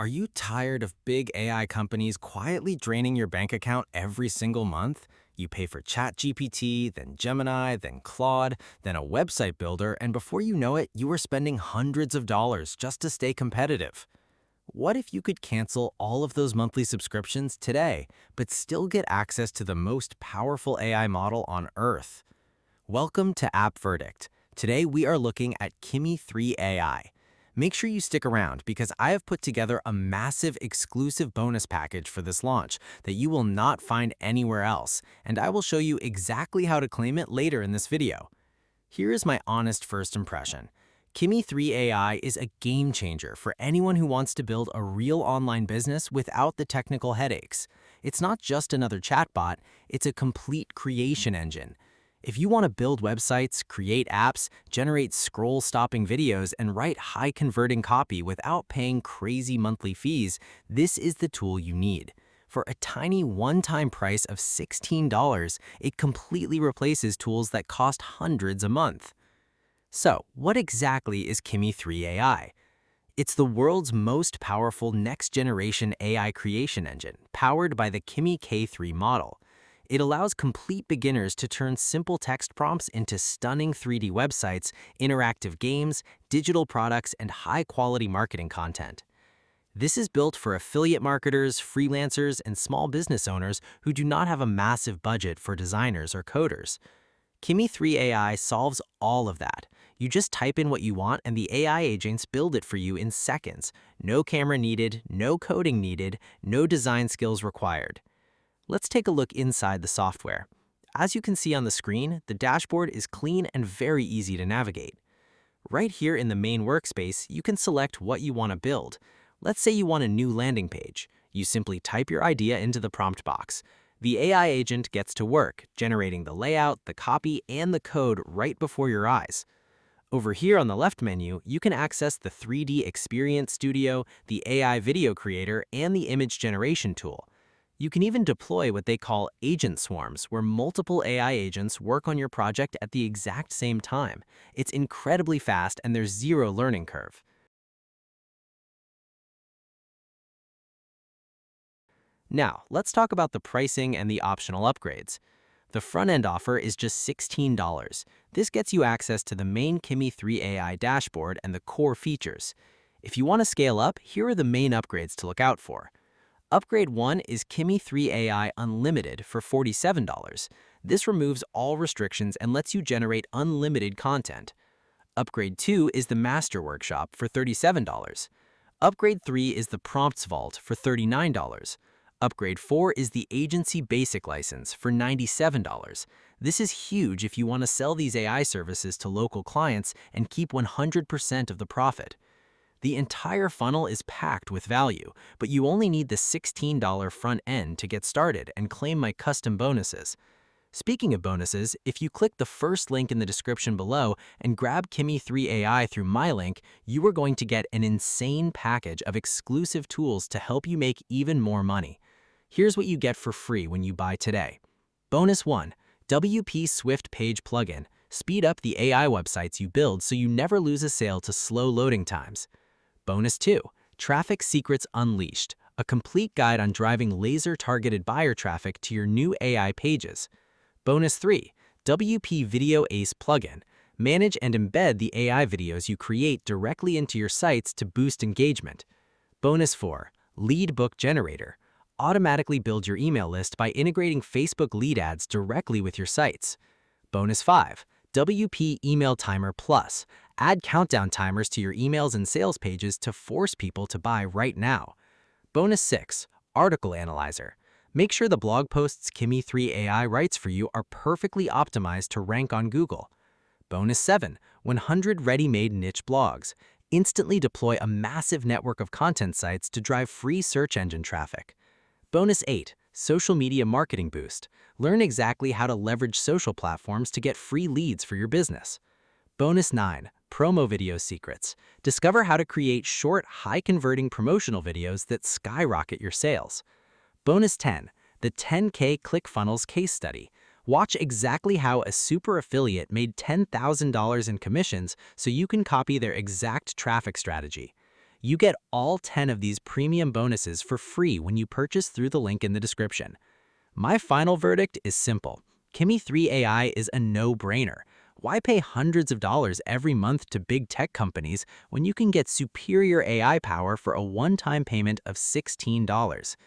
Are you tired of big AI companies quietly draining your bank account every single month? You pay for ChatGPT, then Gemini, then Claude, then a website builder, and before you know it, you are spending hundreds of dollars just to stay competitive. What if you could cancel all of those monthly subscriptions today, but still get access to the most powerful AI model on Earth? Welcome to App Verdict. Today we are looking at Kimi 3 AI. Make sure you stick around because I have put together a massive exclusive bonus package for this launch that you will not find anywhere else, and I will show you exactly how to claim it later in this video. Here is my honest first impression. Kimi 3 AI is a game changer for anyone who wants to build a real online business without the technical headaches. It's not just another chatbot, it's a complete creation engine. If you want to build websites, create apps, generate scroll-stopping videos, and write high-converting copy without paying crazy monthly fees, this is the tool you need. For a tiny one-time price of $16, it completely replaces tools that cost hundreds a month. So, what exactly is Kimi 3 AI? It's the world's most powerful next-generation AI creation engine, powered by the Kimi K3 model. It allows complete beginners to turn simple text prompts into stunning 3D websites, interactive games, digital products, and high-quality marketing content. This is built for affiliate marketers, freelancers, and small business owners who do not have a massive budget for designers or coders. Kimi 3 AI solves all of that. You just type in what you want and the AI agents build it for you in seconds. No camera needed, no coding needed, no design skills required. Let's take a look inside the software. As you can see on the screen, the dashboard is clean and very easy to navigate. Right here in the main workspace, you can select what you want to build. Let's say you want a new landing page. You simply type your idea into the prompt box. The AI agent gets to work, generating the layout, the copy, and the code right before your eyes. Over here on the left menu, you can access the 3D Experience Studio, the AI Video Creator, and the Image Generation tool. You can even deploy what they call agent swarms, where multiple AI agents work on your project at the exact same time. It's incredibly fast and there's zero learning curve. Now, let's talk about the pricing and the optional upgrades. The front-end offer is just $16. This gets you access to the main Kimi 3 AI dashboard and the core features. If you want to scale up, here are the main upgrades to look out for. Upgrade 1 is Kimi 3 AI Unlimited for $47. This removes all restrictions and lets you generate unlimited content. Upgrade 2 is the Master Workshop for $37. Upgrade 3 is the Prompts Vault for $39. Upgrade 4 is the Agency Basic License for $97. This is huge if you want to sell these AI services to local clients and keep 100% of the profit. The entire funnel is packed with value, but you only need the $16 front end to get started and claim my custom bonuses. Speaking of bonuses, if you click the first link in the description below and grab Kimi 3 AI through my link, you are going to get an insane package of exclusive tools to help you make even more money. Here's what you get for free when you buy today. Bonus 1. WP Swift Page Plugin. Speed up the AI websites you build so you never lose a sale to slow loading times. Bonus 2. Traffic Secrets Unleashed. A complete guide on driving laser-targeted buyer traffic to your new AI pages. Bonus 3. WP Video Ace Plugin. Manage and embed the AI videos you create directly into your sites to boost engagement. Bonus 4. Lead Book Generator. Automatically build your email list by integrating Facebook lead ads directly with your sites. Bonus 5. WP Email Timer Plus. Add countdown timers to your emails and sales pages to force people to buy right now. Bonus 6. Article Analyzer. Make sure the blog posts Kimi 3 AI writes for you are perfectly optimized to rank on Google. Bonus 7. 100 ready-made niche blogs. Instantly deploy a massive network of content sites to drive free search engine traffic. Bonus 8. Social Media Marketing Boost. Learn exactly how to leverage social platforms to get free leads for your business. Bonus 9. Promo Video Secrets. Discover how to create short, high-converting promotional videos that skyrocket your sales. Bonus 10. The 10K ClickFunnels Case Study. Watch exactly how a super affiliate made $10,000 in commissions so you can copy their exact traffic strategy. You get all 10 of these premium bonuses for free when you purchase through the link in the description. My final verdict is simple. Kimi3 AI is a no-brainer. Why pay hundreds of dollars every month to big tech companies when you can get superior AI power for a one-time payment of $16?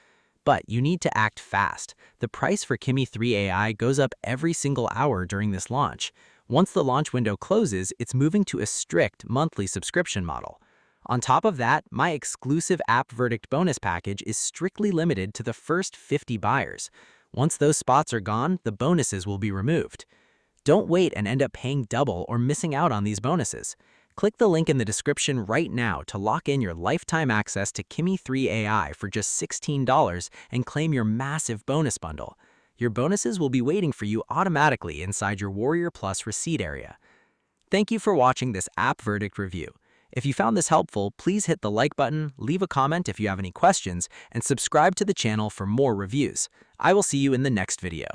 But you need to act fast. The price for Kimi3 AI goes up every single hour during this launch. Once the launch window closes, it's moving to a strict monthly subscription model. On top of that, my exclusive App Verdict bonus package is strictly limited to the first 50 buyers. Once those spots are gone, the bonuses will be removed. Don't wait and end up paying double or missing out on these bonuses. Click the link in the description right now to lock in your lifetime access to Kimi3 AI for just $16 and claim your massive bonus bundle. Your bonuses will be waiting for you automatically inside your Warrior Plus receipt area. Thank you for watching this App Verdict review. If you found this helpful, please hit the like button, leave a comment if you have any questions, and subscribe to the channel for more reviews. I will see you in the next video.